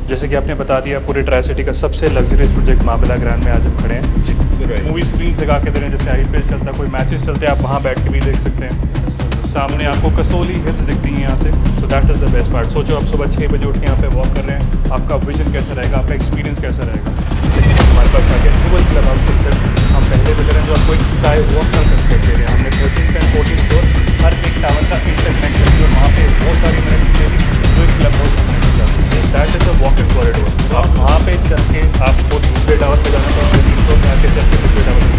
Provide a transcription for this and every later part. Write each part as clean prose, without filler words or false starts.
जैसे कि आपने बता दिया, पूरे ट्राई सिटी का सबसे लग्जरियस प्रोजेक्ट माँ बेला ग्रैंड में आज हम खड़े हैं जी। मूवी स्क्रीन लगा के दे रहे हैं, जैसे आईपीएल चलता, कोई मैचेस चलते हैं, आप वहाँ बैठ के भी देख सकते हैं। सामने आपको कसोली हिल्स दिखती हैं यहाँ से, so that is the best part. सोचो आप सुबह 6 बजे उठ के यहाँ पे वॉक कर रहे हैं, आपका विजन कैसा रहेगा, आपका एक्सपीरियंस कैसा रहेगा। हमारे पास आगे डुअल क्लब हाउस कंसेप्ट हम पहले बता रहे हैं, जो आपको एक स्काई वॉक का कंसेप्ट दे रहे हैं। हमने 13th एंड 14th फ्लोर हर एक टावर का इंटरकनेक्शन, और वहाँ पे बहुत सारी मैंने जो एक club house that is a walking corridor. आप वहाँ पे चल के आपको दूसरे टावर पे जाना चाहिए, 3 फ्लोर में आके चल के दूसरे टावर पे जाना।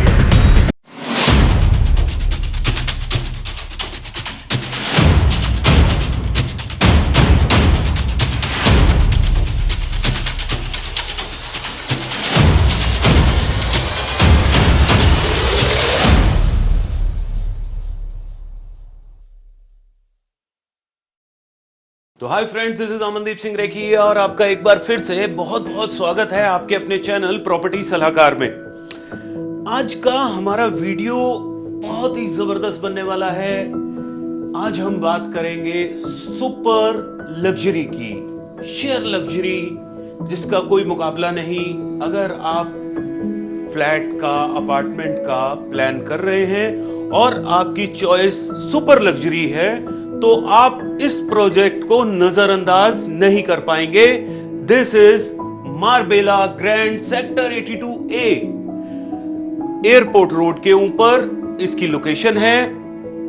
तो hi friends, this is Amandeep Singh Rekhi और आपका एक बार फिर से बहुत बहुत स्वागत है आपके अपने चैनल प्रॉपर्टी सलाहकार में। आज का हमारा वीडियो बहुत ही जबरदस्त बनने वाला है। आज हम बात करेंगे सुपर लग्जरी की, शेयर लग्जरी जिसका कोई मुकाबला नहीं। अगर आप फ्लैट का, अपार्टमेंट का प्लान कर रहे हैं और आपकी चॉइस सुपर लग्जरी है, तो आप इस प्रोजेक्ट को नजरअंदाज नहीं कर पाएंगे। This is Marbella grand sector 82A, airport road के ऊपर इसकी लोकेशन है।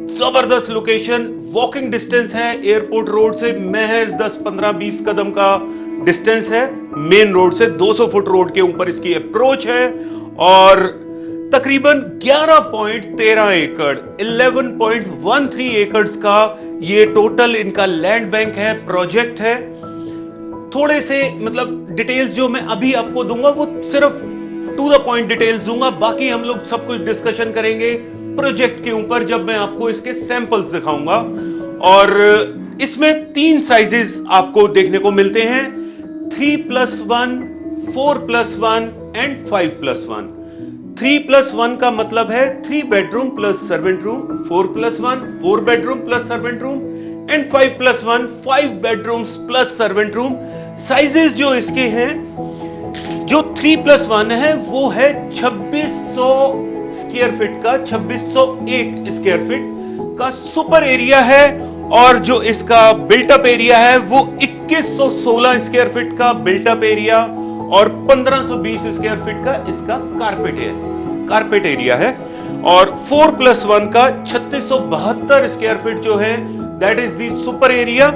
जबरदस्त लोकेशन, वॉकिंग डिस्टेंस है एयरपोर्ट रोड से, महज 10, 15, 20 कदम का डिस्टेंस है। मेन रोड से 200 फुट रोड के ऊपर इसकी अप्रोच है और तकरीबन 11.13 एकड़ 11.13 एकड़ का ये टोटल इनका लैंड बैंक है, प्रोजेक्ट है। थोड़े से डिटेल्स जो मैं अभी आपको दूंगा वो सिर्फ टू द पॉइंट डिटेल्स दूंगा, बाकी हम लोग सब कुछ डिस्कशन करेंगे प्रोजेक्ट के ऊपर जब मैं आपको इसके सैंपल्स दिखाऊंगा। और इसमें 3 साइजेस आपको देखने को मिलते हैं, 3+1, 4+1 एंड 5+1। 3+1 का मतलब है 3 bedroom plus servant room, 4+1 4 bedroom plus servant room and 5+1 5 bedrooms plus servant room. Sizes जो इसके हैं, जो 3+1 है वो है 2600 स्क्वायर फीट का, 2601 स्क्वायर फीट का सुपर एरिया है। और जो इसका बिल्टअप एरिया है वो 2116 स्क्वायर फीट का बिल्टअप एरिया और 1520 स्क्वायर फीट का इसका कारपेट एरिया है। और 4+1 का 3672 स्क्वायर फीट जो है that is the super area.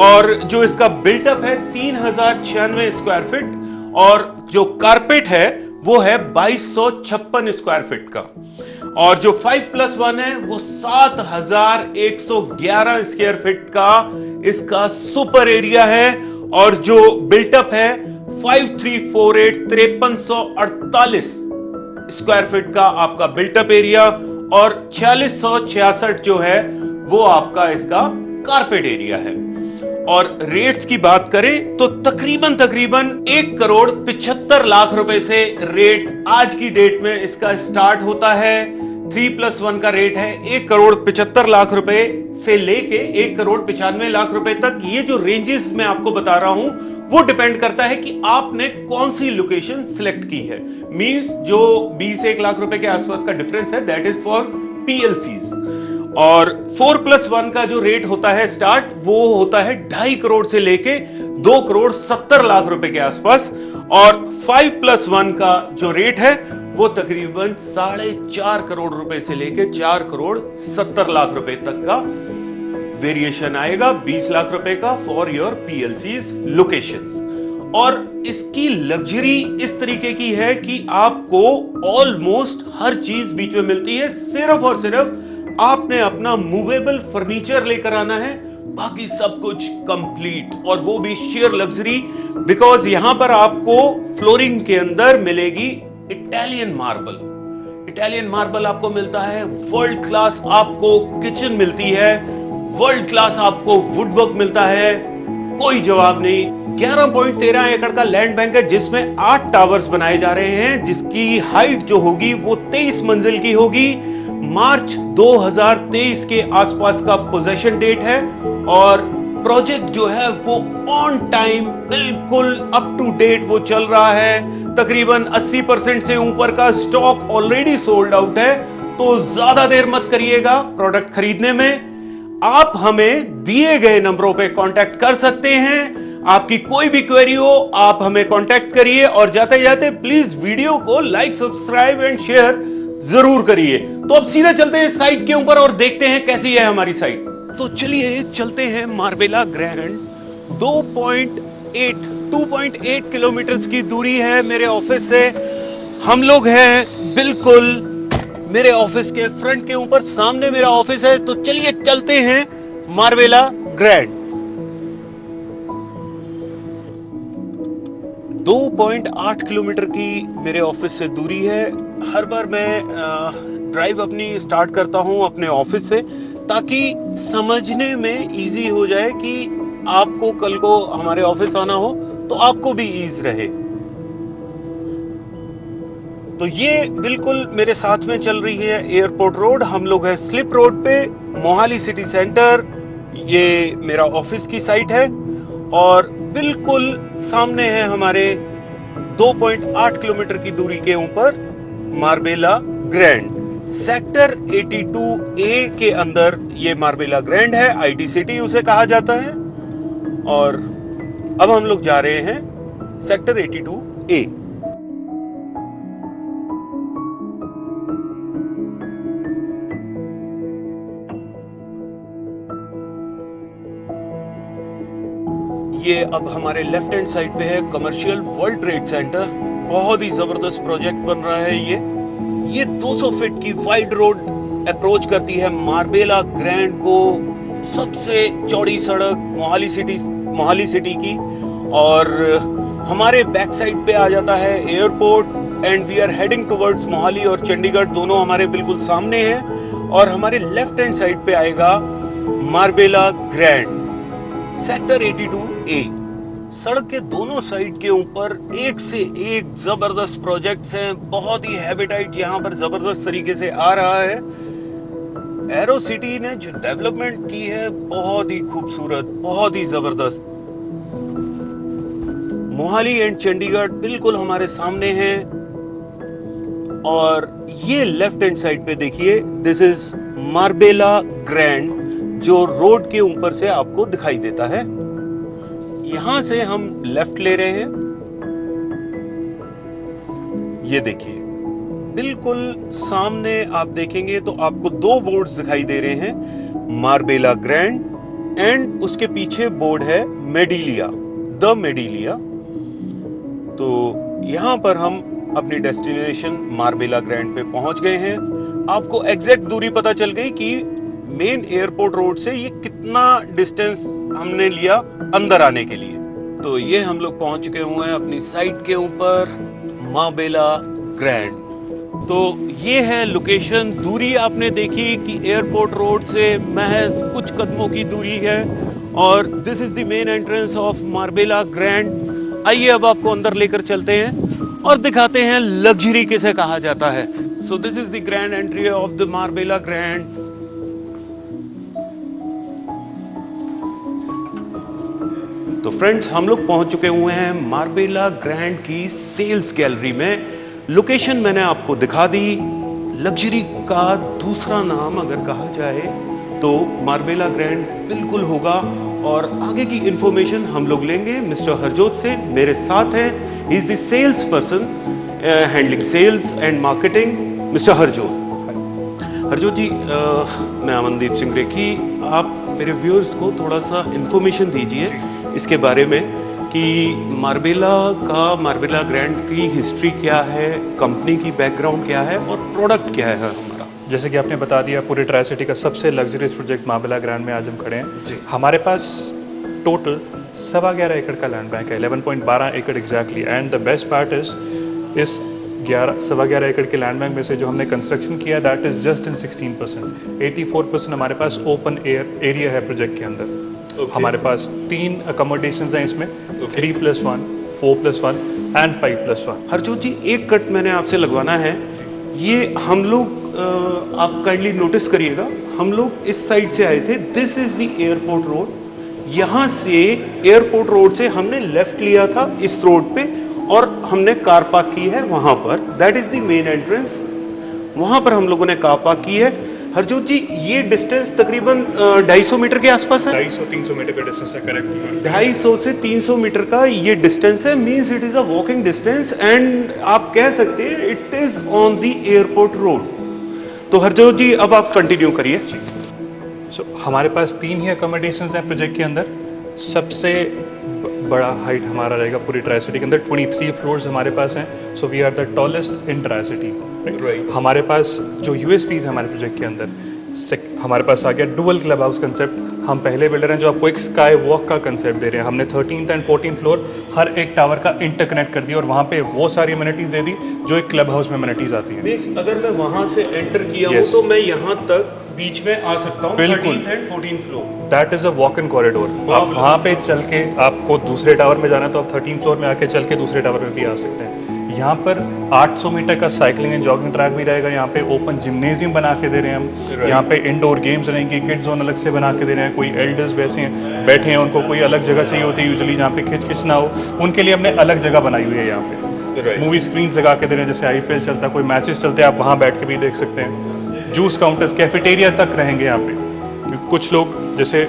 और जो इसका बिल्टअप है 3096 स्क्वायर फीट और जो कारपेट है वो है 2256 स्क्वायर फीट का। और जो 5+1 है वो 7111 स्क्वायर फीट का इसका सुपर एरिया है। और जो बिल्टअप है 5348 5348 स्क्वायर फीट का आपका बिल्टअप एरिया और 4666 जो है वो आपका इसका कारपेट एरिया है। और रेट्स की बात करें तो तकरीबन 1,75 लाख रुपए से रेट आज की डेट में इसका स्टार्ट होता है। 3+1 का रेट है 1,75 लाख रुपए से लेके 1,95 लाख रुपए तक। ये जो रेंजेस मैं आपको बता रहा हूं वो डिपेंड करता है कि आपने कौन सी लोकेशन सिलेक्ट की है। मींस जो 20-1 लाख रुपए के आसपास का डिफरेंस है दैट इज फॉर PLCs। और 4+1 का जो रेट होता है स्टार्ट, वो होता है 2.5 करोड़ से लेके 2,70 लाख रुपए के आसपास। और 5+1 का जो रेट है वो तकरीबन 4.5 करोड़ रुपए से लेके 4,70 लाख रुपए तक का वेरिएशन आएगा, 20 लाख रुपए का फॉर योर PLCs लोकेशंस। और इसकी लग्जरी इस तरीके की है कि आपको ऑलमोस्ट हर चीज बीच में मिलती है। सिर्फ और सिर्फ आपने अपना मूवेबल फर्नीचर लेकर आना है, बाकी सब कुछ कंप्लीट, और वो भी शेयर लग्जरी। बिकॉज यहां पर आपको फ्लोरिंग के अंदर मिलेगी इटालियन मार्बल आपको मिलता है, वर्ल्ड क्लास आपको किचन मिलती है, वर्ल्ड क्लास आपको वुडवर्क मिलता है, कोई जवाब नहीं। 11.13 एकड़ का लैंड बैंक है जिसमें 8 टावर्स बनाए जा रहे हैं, जिसकी हाइट जो होगी वो 23 मंजिल की होगी। मार्च 2023 के आसपास का पोजेशन डेट है और प्रोजेक्ट जो है वो ऑन टाइम बिल्कुल अप टू डेट वो चल रहा है। तकरीबन 80% से ऊपर का स्टॉक ऑलरेडी सोल्ड आउट है। तो ज्यादा देर मत करिएगा प्रोडक्ट खरीदने में। आप हमें दिए गए नंबरों पे कांटेक्ट कर सकते हैं। आपकी कोई भी क्वेरी हो आप हमें कांटेक्ट करिए, और जाते जाते प्लीज वीडियो को लाइक, सब्सक्राइब एंड शेयर जरूर करिए। तो अब सीधे चलते हैं साइट के ऊपर और देखते हैं कैसी है हमारी साइट। तो चलिए चलते हैं मार्बेला ग्रैंड। 2.8 किलोमीटर की दूरी है मेरे ऑफिस से। हम लोग हैं बिल्कुल मेरे ऑफिस के फ्रंट के ऊपर, सामने मेरा ऑफिस है। तो चलिए चलते हैं मार्बेला ग्रैंड। 2.8 किलोमीटर की मेरे ऑफिस से दूरी है। हर बार मैं ड्राइव अपनी स्टार्ट करता हूं अपने ऑफिस से, ताकि समझने में इजी हो जाए कि आपको कल को हमारे ऑफिस आना हो तो आपको भी ईज रहे। तो ये बिल्कुल मेरे साथ में चल रही है एयरपोर्ट रोड। हम लोग हैं स्लिप रोड पे, मोहाली सिटी सेंटर। ये मेरा ऑफिस की साइट है और बिल्कुल सामने है हमारे 2.8 किलोमीटर की दूरी के ऊपर मार्बेला ग्रैंड। सेक्टर 82A के अंदर ये मार्बेला ग्रैंड है। आईटी सिटी उसे कहा जाता है। और अब हम लोग जा रहे हैं सेक्टर 82A। ये अब हमारे लेफ्ट हैंड साइड पे है कमर्शियल वर्ल्ड ट्रेड सेंटर। बहुत ही जबरदस्त प्रोजेक्ट बन रहा है ये 200 फीट की वाइड रोड अप्रोच करती है मार्बेला ग्रैंड को। सबसे चौड़ी सड़क मोहाली सिटी की। और हमारे बैक साइड पे आ जाता है airport and we are heading towards Mohali और चंडीगढ़, दोनों हमारे बिल्कुल सामने हैं। और हमारे लेफ्ट हैंड साइड पे आएगा मार्बेला ग्रैंड सेक्टर 82A। सड़क के दोनों साइड के ऊपर एक से एक जबरदस्त प्रोजेक्ट्स हैं। बहुत ही हैबिटाइट यहाँ पर जबरदस्त तरीके से आ रहा है। एरो सिटी ने जो डेवलपमेंट की है बहुत ही खूबसूरत, बहुत ही जबरदस्त। मोहाली एंड चंडीगढ़ बिल्कुल हमारे सामने हैं। और ये लेफ्ट हैंड साइड पे देखिए, दिस इज मार्बेला ग्रैंड, जो रोड के ऊपर से आपको दिखाई देता है। यहां से हम लेफ्ट ले रहे हैं। ये देखिए बिल्कुल सामने आप देखेंगे तो आपको दो बोर्ड्स दिखाई दे रहे हैं, मार्बेला ग्रैंड एंड उसके पीछे बोर्ड है मेडिलिया, द मेडिलिया। तो यहां पर हम अपनी डेस्टिनेशन मार्बेला ग्रैंड पे पहुंच गए हैं। आपको एग्जैक्ट दूरी पता चल गई कि मेन एयरपोर्ट रोड से ये कितना डिस्टेंस हमने लिया अंदर आने के लिए। तो ये हम लोग पहुंच चुके हुए हैं अपनी साइट के ऊपर, मार्बेला ग्रैंड। तो ये है लोकेशन। दूरी आपने देखी कि एयरपोर्ट रोड से महज कुछ कदमों की दूरी है। और this is the main entrance of Marbella grand. आइए अब आपको अंदर लेकर चलते हैं और दिखाते हैं लग्जरी किसे कहा जाता है। So this is the grand entry of the Marbella grand. तो फ्रेंड्स, हम लोग पहुंच चुके हुए हैं मार्बेला ग्रैंड की सेल्स गैलरी में। लोकेशन मैंने आपको दिखा दी। लग्जरी का दूसरा नाम अगर कहा जाए तो मार्बेला ग्रैंड बिल्कुल होगा। और आगे की इंफॉर्मेशन हम लोग लेंगे मिस्टर हरजोत से। मेरे साथ हैं, he is the sales person handling sales and marketing, mister Harjot. Harjot ji, मैं अमनदीप सिंह रेखी। आप मेरे व्यूअर्स को थोड़ा सा इंफॉर्मेशन दीजिए इसके बारे में कि मार्बेला ग्रैंड की हिस्ट्री क्या है, कंपनी की बैकग्राउंड क्या है और प्रोडक्ट क्या है हमारा। जैसे कि आपने बता दिया, पूरे ट्राई सिटी का सबसे लग्जरियस प्रोजेक्ट मार्बेला ग्रैंड में आज हम खड़े हैं जी। हमारे पास टोटल 11.25 एकड़ का लैंड बैंक है, 11.12 एकड़ exactly. And the best part is इस 11.25 एकड़ के लैंड बैंक में से जो हमने कंस्ट्रक्शन किया दैट इज जस्ट इन 16%। 84% हमारे पास ओपन एयर एरिया है प्रोजेक्ट के अंदर। हमारे पास 3 अकोमोडेशंस हैं इसमें, 3+1, 4+1 एंड 5+1। हरजोत जी, एक कट मैंने आपसे लगवाना है। ये हम लोग आप काइंडली नोटिस करिएगा, हम लोग इस साइड से आए थे। This is the airport road. यहाँ से एयरपोर्ट रोड से हमने लेफ्ट लिया था इस रोड पे और हमने कार पार्क की है वहां पर। That is the main entrance. वहां पर हम लोगों ने कार पार्क की है। हरजोत जी, ये डिस्टेंस तकरीबन 250 मीटर के आसपास है। 250-300 मीटर का डिस्टेंस है, करेक्ट। 250 से 300 मीटर का ये डिस्टेंस है। Means it is a walking distance and आप कह सकते हैं it is on the airport road. तो हरजोत जी, अब आप कंटिन्यू करिए। सो हमारे पास 3 ही अकोमोडेशंस हैं प्रोजेक्ट के अंदर। सबसे बड़ा हाइट हमारा रहेगा पूरी ट्राई सिटी के अंदर, 23 फ्लोर्स हमारे पास हैं। So we are the tallest in tricity. Right. हमारे पास जो यूएसपीज है हमारे प्रोजेक्ट के अंदर, हमारे पास आ गया डुअल क्लब हाउस कंसेप्ट। हम पहले बिल्डर हैं जो आपको एक स्काई वॉक का कंसेप्ट दे रहे हैं। हमने 13th एंड 14th फ्लोर हर एक टावर का इंटरकनेक्ट कर दिया और वहाँ पे वो सारी अमेनिटीज दे दी जो एक क्लब हाउस में अमेनिटीज आती है। मींस अगर मैं वहां से एंटर किया हूँ Yes. तो मैं यहाँ तक बीच में आ सकता हूँ। बिल्कुल। 13th and 14th floor. That is a walk in corridor. आप वहाँ पे चल के, आपको दूसरे टावर में जाना है तो आप 13th फ्लोर में आके चल के दूसरे टावर में भी आ सकते हैं। यहाँ पर 800 मीटर का साइकिलिंग एंड जॉगिंग ट्रैक भी रहेगा। यहाँ पे ओपन जिम्नेजियम बना के दे रहे हैं हम। यहाँ पे इंडोर गेम्स रहेंगे, किड जोन अलग से बना के दे रहे हैं। कोई एल्डर्स वैसे हैं बैठे हैं, उनको कोई अलग जगह चाहिए होती है यूजुअली जहाँ पे खिच ना हो, उनके लिए हमने अलग जगह बनाई हुई है। यहाँ पे मूवी स्क्रीन लगा के दे रहे हैं, जैसे आईपीएल चलता है, कोई मैचेस चलते हैं, आप वहाँ बैठ के भी देख सकते हैं। जूस काउंटर्स, कैफेटेरिया तक रहेंगे यहाँ पे। क्योंकि कुछ लोग जैसे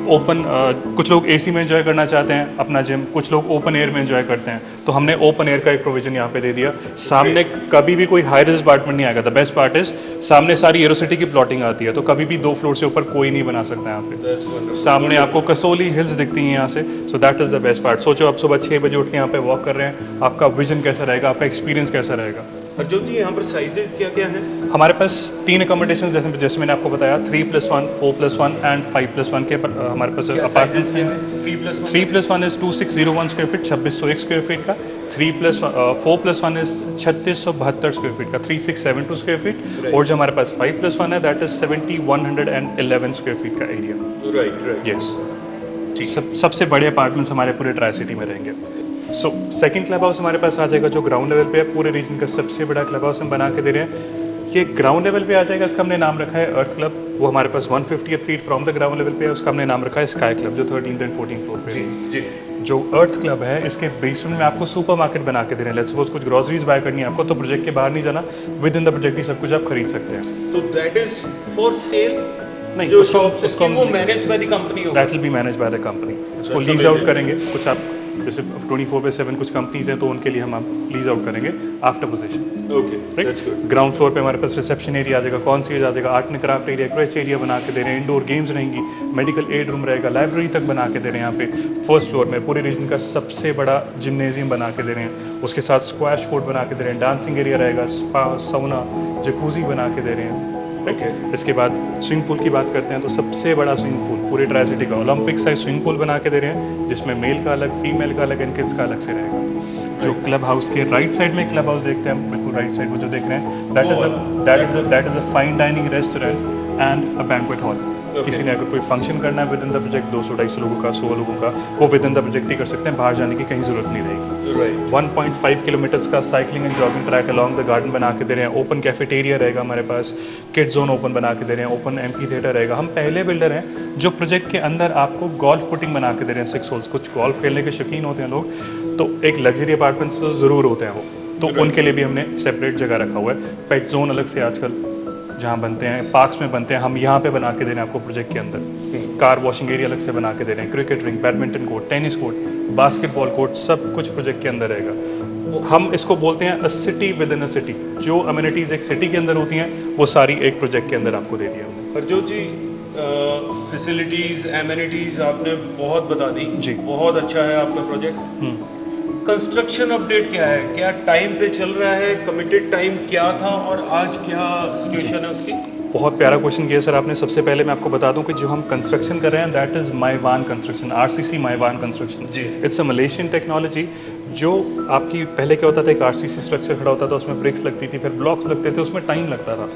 कुछ लोग एसी में एंजॉय करना चाहते हैं अपना जिम, कुछ लोग ओपन एयर में एंजॉय करते हैं, तो हमने ओपन एयर का एक प्रोविजन यहाँ पे दे दिया। सामने कभी भी कोई हाई राइज अपार्टमेंट नहीं आएगा। द बेस्ट पार्ट इज सामने सारी एरोसिटी की प्लॉटिंग आती है, तो कभी भी 2 फ्लोर से ऊपर कोई नहीं बना सकता यहाँ पे। सामने आपको कसोली हिल्स दिखती हैं यहाँ से। So that is the best part. सोचो आप सुबह 6 बजे उठ के यहाँ पे वॉक कर रहे हैं, आपका विजन कैसा रहेगा, आपका एक्सपीरियंस कैसा रहेगा। हरजोत जी, यहाँ पर साइजेस क्या क्या हैं? हमारे पास 3 अकोमोडेशन जैसे मैंने आपको बताया, 3+1, 4+1 एंड 5+1 के हमारे पास अपार्टमेंट्स हैं। 3+1 is 2601 square feet, 2601 square feet का। 4+1 इज 3672 स्क्वायर फीट का, 3672 स्क्वायर फीट। और जो हमारे पास 5+1 है दैट इज 7111 स्क्वायर फीट का एरिया। राइट। यस, सबसे बड़े अपार्टमेंट्स हमारे पूरे ट्राई सिटी में रहेंगे। सो सेकंड क्लब हाउस हमारे पास आ जाएगा जो ग्राउंड लेवल पे है। पूरे रीजन का सबसे बड़ा क्लब हाउस हम बना के दे रहे हैं। ये ग्राउंड लेवल पे आ जाएगा, इसका हमने नाम रखा है अर्थ क्लब। वो हमारे पास 150 feet from the ground level पे है, उसका हमने नाम रखा है स्काई क्लब, जो 13th एंड 14th फ्लोर पे है। जो अर्थ क्लब है, इसके बेसमेंट में आपको सुपर मार्केट बना के दे रहे हैं। लेट्स सपोज कुछ ग्रोसरीज बाय करनी है आपको, तो प्रोजेक्ट के बाहर नहीं जाना, विद इन द प्रोजेक्ट ही सब कुछ आप खरीद सकते हैं। तो दैट इज फॉर सेल? नहीं, जो उसको वो मैनेज्ड बाय द कंपनी होगा? That will be managed by the company. इसको लीज आउट करेंगे। कुछ आप जैसे 24/7 कुछ कंपनीज हैं, तो उनके लिए हम लीज आउट करेंगे after position. Okay, right. That's good. Ground floor पे हमारे पास रिसेप्शन एरिया आ जाएगा, कॉन्सियर्ज आ जाएगा, art and craft area, creche area बना के दे रहे हैं, इंडोर गेम्स रहेंगी, मेडिकल एड रूम रहेगा, लाइब्रेरी तक बना के दे रहे हैं। यहाँ पे फर्स्ट फ्लोर में पूरे रीजन का सबसे बड़ा जिम्नेजियम बना के दे रहे हैं। उसके साथ स्क्वैश कोर्ट बना के दे रहे हैं, डांसिंग एरिया रहेगा, स्पा, साउना, जकूजी बना के दे रहे हैं। ओके। इसके बाद स्विमिंग पूल की बात करते हैं, तो सबसे बड़ा स्विमिंग पूल पूरे ट्राई सिटी का ओलंपिक साइज स्विमिंग पूल बना के दे रहे हैं, जिसमें मेल का अलग, फीमेल का अलग एंड किड्स का अलग से रहेगा। जो क्लब हाउस के राइट साइड में क्लब हाउस देखते हैं हम, बिल्कुल राइट साइड वो जो देख रहे हैं, that is a fine dining restaurant and a banquet hall. किसी ने अगर कोई फंक्शन करना है विद इन द प्रोजेक्ट, 200-250 लोगों का, 100 लोगों का, वो विद इन द प्रोजेक्ट ही कर सकते हैं, बाहर जाने की कहीं जरूरत नहीं रहेगी। राइट। 1.5 किलोमीटर्स का cycling and jogging track along the garden बना के दे रहे हैं। ओपन कैफेटेरिया रहेगा हमारे पास, किड जोन ओपन बना के दे रहे हैं, ओपन एम्फी थिएटर रहेगा। हम पहले बिल्डर हैं जो प्रोजेक्ट के अंदर आपको गोल्फ पुटिंग बना के दे रहे हैं, 6 होल्स। कुछ गोल्फ खेलने के शौकीन होते हैं लोग, तो एक लग्जरी अपार्टमेंट्स तो ज़रूर होते हैं वो, तो उनके लिए भी हमने सेपरेट जगह रखा हुआ है। पेट जोन अलग से आजकल जहाँ बनते हैं, पार्क्स में बनते हैं, हम यहाँ पे बना के दे रहे हैं आपको प्रोजेक्ट के अंदर। कार वॉशिंग एरिया अलग से बना के दे रहे हैं, cricket ring, badminton court, tennis court, basketball court, सब कुछ प्रोजेक्ट के अंदर रहेगा। हम इसको बोलते हैं अ city with in a city. जो अम्यूनिटीज़ एक सिटी के अंदर होती हैं, वो सारी एक प्रोजेक्ट के अंदर आपको दे दिया हमने। हरजोत जी, फैसिलिटीज, एमिनिटीज आपने बहुत बता दी जी। बहुत अच्छा है आपका प्रोजेक्ट। कंस्ट्रक्शन अपडेट क्या है? क्या टाइम पे चल रहा है? कमिटेड टाइम क्या था और आज क्या सिचुएशन है उसकी? बहुत प्यारा क्वेश्चन किया सर आपने। सबसे पहले मैं आपको बता दूं कि जो हम कंस्ट्रक्शन कर रहे हैं that is Mivan construction, RCC Mivan construction. जी। It's a Malaysian technology. जो आपकी पहले क्या होता था, एक आरसीसी स्ट्रक्चर खड़ा होता था, उसमें ब्रिक्स लगती थी, फिर ब्लॉक्स लगते थे, उसमें टाइम लगता था।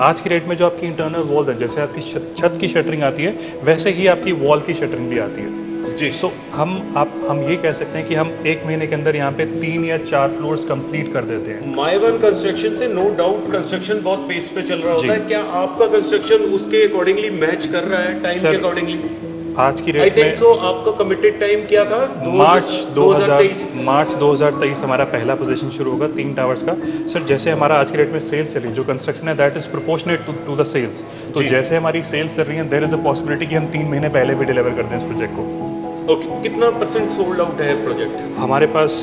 आज की डेट में जो आपकी इंटरनल वॉल्स है, जैसे आपकी छत की शटरिंग आती है, वैसे ही आपकी वॉल की शटरिंग भी आती है। जी। सो हम ये कह सकते हैं कि हम 1 महीने के अंदर यहाँ पे 3 या 4 फ्लोर्स कंप्लीट कर देते हैं। माइवन कंस्ट्रक्शन से नो डाउट कंस्ट्रक्शन बहुत पेस पे चल रहा होता है। क्या आपका कंस्ट्रक्शन उसके अकॉर्डिंगली मैच कर रहा है टाइम के अकॉर्डिंगली? आज की आई डेट थिंक में सो आपका कमिटेड टाइम क्या था? मार्च 2023 हमारा पहला पोजीशन शुरू होगा 3 टावर्स का। सर जैसे हमारा आज की डेट में सेल्स चल रही है, जो कंस्ट्रक्शन है that is proportionate to the sales. तो जी। जैसे हमारी सेल्स चल रही हैं देयर इज अ पॉसिबिलिटी कि हम 3 महीने पहले भी डिलीवर कर दें इस प्रोजेक्ट को। ओके, कितना परसेंट सोल्ड आउट है प्रोजेक्ट? हमारे पास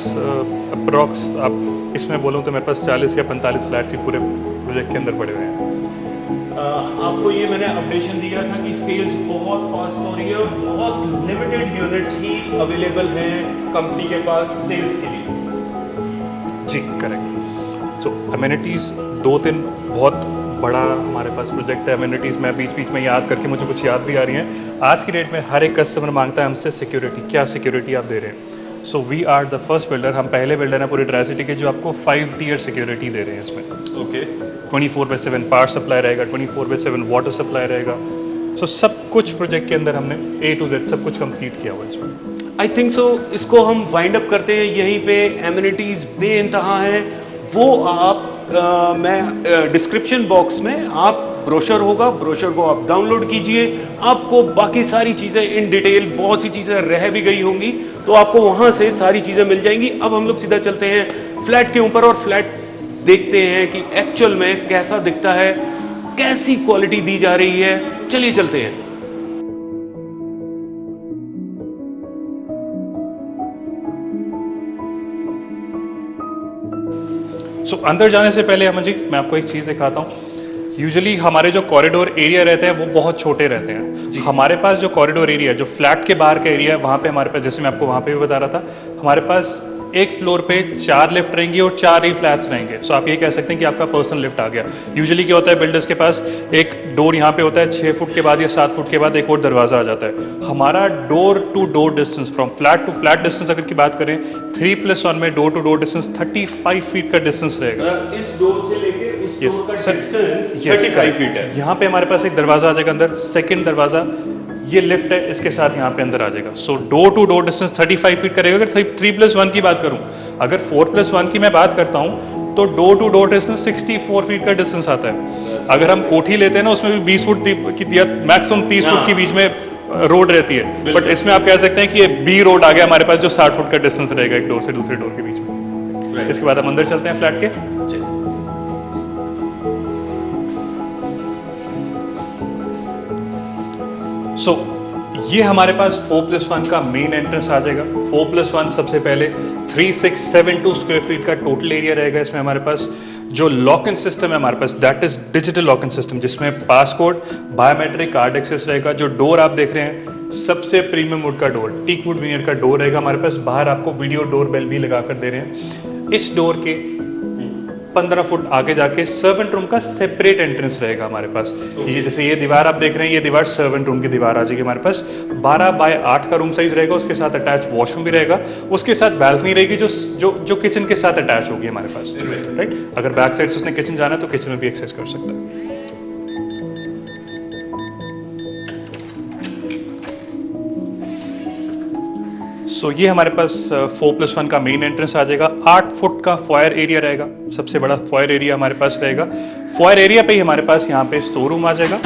अप्रॉक्स आप इसमें बोलूँ तो मेरे पास 40 या 45 फ्लैट्स ही पूरे प्रोजेक्ट के अंदर पड़े हुए हैं। आपको ये मैंने अपडेशन दिया था कि सेल्स बहुत फास्ट हो रही है और बहुत लिमिटेड यूनिट्स ही अवेलेबल हैं कंपनी के पास सेल्स के लिए। जी करेक्ट। सो अमेनिटीज़ 2-3 बहुत बड़ा हमारे पास प्रोजेक्ट है। अमेनिटीज़ मैं बीच बीच में याद करके मुझे कुछ याद भी आ रही हैं। आज की डेट में हर एक कस्टमर मांगता है हमसे सिक्योरिटी, क्या सिक्योरिटी आप दे रहे हैं। So we are the first builder, हम पहले बिल्डर हैं पूरी ट्राई सिटी के जो आपको 5 टियर सिक्योरिटी दे रहे हैं इसमें। ओके, 24/7 पावर सप्लाई रहेगा, 24/7 वाटर सप्लाई रहेगा। सो सब कुछ प्रोजेक्ट के अंदर हमने A to Z सब कुछ कंप्लीट किया हुआ है इसमें। आई थिंक सो इसको हम वाइंड अप करते हैं यहीं पे। एमिनिटीज बेइंतहा हैं, वो आप मैं डिस्क्रिप्शन बॉक्स में आप ब्रोशर होगा, ब्रोशर को आप डाउनलोड कीजिए। आपको बाकी सारी चीज़ें इन डिटेल, बहुत सी चीज़ें रह भी गई होंगी तो आपको वहाँ से सारी चीज़ें मिल जाएंगी। अब हम लोग सीधा चलते हैं फ्लैट के ऊपर और फ्लैट देखते हैं कि एक्चुअल में कैसा दिखता है, कैसी क्वालिटी दी जा रही है। चलिए चलते हैं। सो अंदर जाने से पहले अमन जी मैं आपको एक चीज़ दिखाता हूँ। यूजुअली हमारे जो कॉरिडोर एरिया रहते हैं वो बहुत छोटे रहते हैं। हमारे पास जो कॉरिडोर एरिया है, जो फ्लैट के बाहर का एरिया है, वहाँ पे हमारे पास, जैसे मैं आपको वहाँ पे भी बता रहा था, हमारे पास एक फ्लोर पे 4 लिफ्ट रहेंगी और 4 ही फ्लैट्स रहेंगे। सो आप ये कह सकते हैं कि आपका पर्सनल लिफ्ट आ गया। यूजुअली क्या होता है, बिल्डर्स के पास एक डोर यहाँ पे होता है, 6 फुट के बाद या 7 फुट के बाद एक और दरवाजा आ जाता है। हमारा door to door distance, from flat to flat distance अगर की बात करें, 3+1 में door to door distance 35 feet का डिस्टेंस रहेगा। इस डोर से लेके उस Yes, डोर का sir. डिस्टेंस Yes, 35 फीट है। यहाँ पे हमारे पास एक दरवाजा आ जाएगा अंदर, सेकंड दरवाजा, ये लिफ्ट है, इसके साथ यहाँ पे अंदर आ जाएगा। So door to door distance 35 feet करेगा। अगर 3+1 की बात करूँ, अगर 4+1 की मैं बात करता हूँ तो door to door distance 64 feet का डिस्टेंस आता है। अगर हम कोठी लेते हैं ना, उसमें भी 20 फुट की दिया, मैक्सिमम 30 फुट के बीच में रोड रहती है। बट इसमें आप कह सकते हैं कि ये बी रोड आ गया हमारे पास, जो 60 फुट का डिस्टेंस रहेगा एक डोर से दूसरे डोर के बीच में। इसके बाद हम अंदर चलते हैं फ्लैट के। सो ये हमारे पास 4+1 का मेन एंट्रेंस आ जाएगा। 4+1 सबसे पहले 3672 स्क्वायर फीट का टोटल एरिया रहेगा। इसमें हमारे पास जो लॉक इन सिस्टम है हमारे पास, that is digital lock in system, जिसमें पासकोड, बायोमेट्रिक, कार्ड एक्सेस रहेगा। जो डोर आप देख रहे हैं सबसे प्रीमियम वुड का डोर, टीक वुड विनियर का डोर रहेगा हमारे पास। बाहर आपको वीडियो डोर बेल भी लगा कर दे रहे हैं। इस डोर के 15 फुट आगे जाके सर्वेंट रूम का सेपरेट एंट्रेंस रहेगा हमारे पास। ये जैसे ये दीवार आप देख रहे हैं, ये दीवार सर्वेंट रूम की दीवार आ जाएगी हमारे पास। 12x8 का रूम साइज रहेगा, उसके साथ अटैच वॉशरूम भी रहेगा, उसके साथ बैल्कनी रहेगी जो किचन के साथ अटैच होगी हमारे पास। राइट, अगर बैक साइड से उसने किचन जाना है तो किचन में भी एक्सेस कर सकता है। सो ये हमारे पास 4+1 का मेन एंट्रेंस आ जाएगा। 8 फुट का फॉयर एरिया रहेगा, सबसे बड़ा फॉयर एरिया हमारे पास रहेगा। फॉयर एरिया पे ही हमारे पास यहाँ पे स्टोर रूम आ जाएगा,